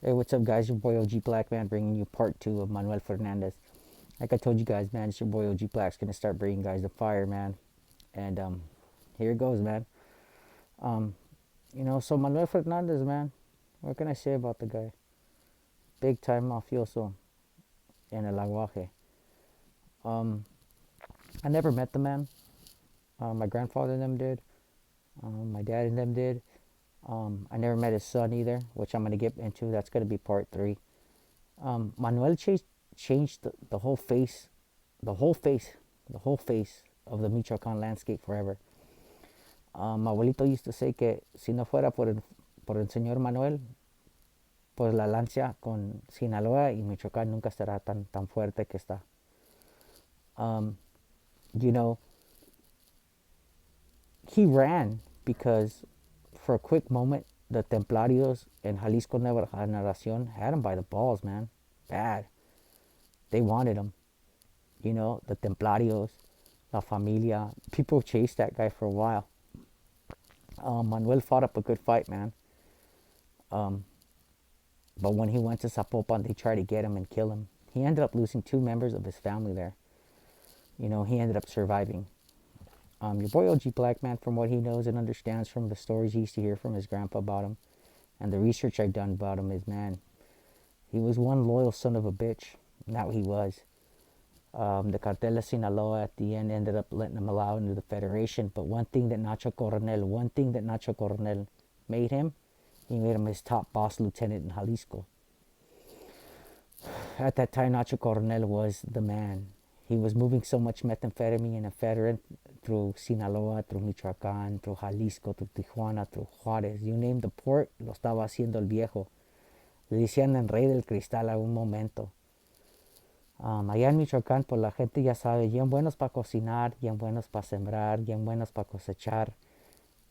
Hey, what's up, guys? Your boy OG Black Man bringing you part two of Manuel Fernandez. Like I told you guys, man, it's your boy OG Black's gonna start bringing guys to fire, man. And here it goes, man. Um, so Manuel Fernandez, man. What can I say about the guy? Big time mafioso in el aguaje. Um, I never met the man. My grandfather and them did. My dad and them did. I never met his son either, which I'm gonna get into. That's gonna be part three. Manuel changed the whole face, the whole face, the whole face of the Michoacan landscape forever. Mi abuelito used to say que si no fuera por el señor Manuel, pues la lancia con Sinaloa y Michoacán nunca estará tan fuerte que está. Um, you know, he ran because for a quick moment, the Templarios and Jalisco Nueva Generación had him by the balls, man. Bad. They wanted him. The Templarios, La Familia. People chased that guy for a while. Manuel fought up a good fight, man. Um, but when he went to Zapopan, they tried to get him and kill him. He ended up losing two members of his family there. He ended up surviving. Your boy OG Black Man, from what he knows and understands from the stories he used to hear from his grandpa about him, and the research I've done about him is, man, he was one loyal son of a bitch. And that he was. The Cartel de Sinaloa at the end ended up letting him allow into the Federation. But one thing that Nacho Coronel made him, he made him his top boss lieutenant in Jalisco. At that time, Nacho Coronel was the man. He was moving so much methamphetamine and ephedrine through Sinaloa, through Michoacán, through Jalisco, through Tijuana, through Juárez. You name the port, lo estaba haciendo el viejo. Le decían el rey del cristal a un momento. Allá en Michoacán, pues la gente ya sabe, bien buenos para cocinar, bien buenos para sembrar, bien buenos para cosechar,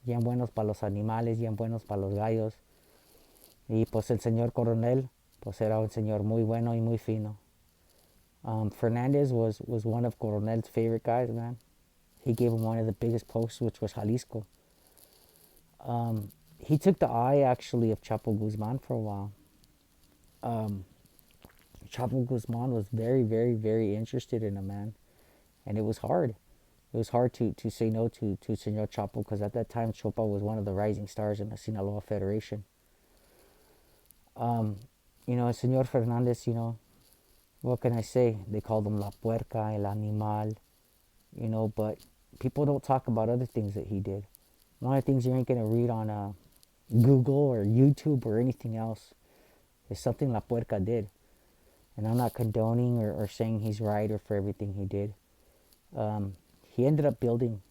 bien buenos para los animales, bien buenos para los gallos. Y pues el señor coronel, pues era un señor muy bueno y muy fino. Fernandez was one of Coronel's favorite guys, man. He gave him one of the biggest posts, which was Jalisco. He took the eye, actually, of Chapo Guzman for a while. Um, Chapo Guzman was very, very, very interested in him, man. And it was hard. It was hard to say no to Senor Chapo because at that time, Chopa was one of the rising stars in the Sinaloa Federation. Senor Fernandez, what can I say? They called him La Puerca, El Animal, but people don't talk about other things that he did. One of the things you ain't going to read on Google or YouTube or anything else is something La Puerca did. And I'm not condoning or saying he's right or for everything he did. He ended up building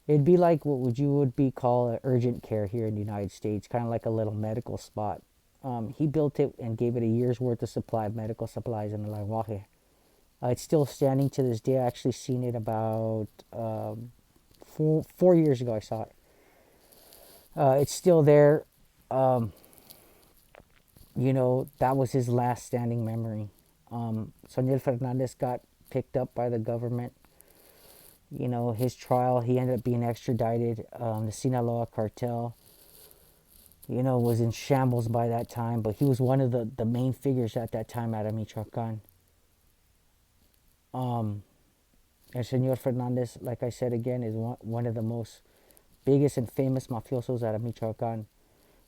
it'd be like what would be called urgent care here in the United States, kind of like a little medical spot. He built it and gave it a year's worth of supply of medical supplies in the Lenguaje. It's still standing to this day. I actually seen it about 4 years ago. I saw it. It's still there. That was his last standing memory. Sonia Fernandez got picked up by the government. His trial, he ended up being extradited. The Sinaloa cartel, was in shambles by that time, but he was one of the main figures at that time out of Michoacan. And Senor Fernandez, like I said again, is one of the most biggest and famous mafiosos out of Michoacan.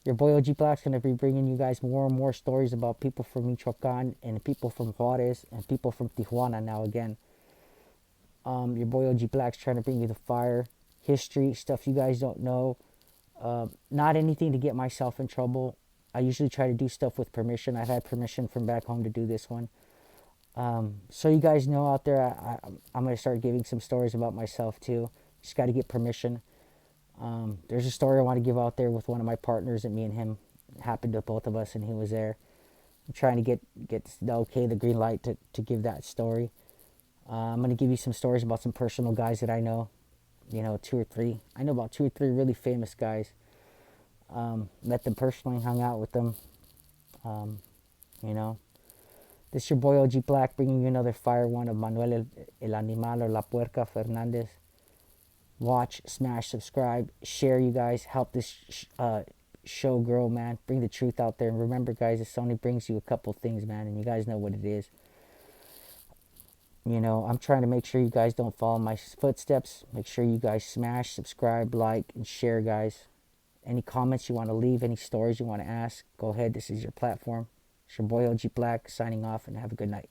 Your boy OG Black's going to be bringing you guys more and more stories about people from Michoacan and people from Juárez and people from Tijuana now again. Your boy OG Black's trying to bring you the fire, history, stuff you guys don't know. Not anything to get myself in trouble. I usually try to do stuff with permission. I've had permission from back home to do this one. So you guys know out there, I'm going to start giving some stories about myself too. Just got to get permission. There's a story I want to give out there with one of my partners that me and him happened to both of us, and he was there. I'm trying to get the green light to give that story. I'm going to give you some stories about some personal guys that I know, 2 or 3. I know about 2 or 3 really famous guys. Met them personally, hung out with them. This is your boy OG Black bringing you another fire one of Manuel El Animal or La Puerca Fernandez. watch, smash, subscribe, share, you guys. Help this show grow, man. Bring the truth out there. And remember, guys, this only brings you a couple things, man. And you guys know what it is. You know, I'm trying to make sure you guys don't follow my footsteps. Make sure you guys smash, subscribe, like, and share, guys. Any comments you want to leave, any stories you want to ask, go ahead. This is your platform. It's your boy OG Black signing off, and have a good night.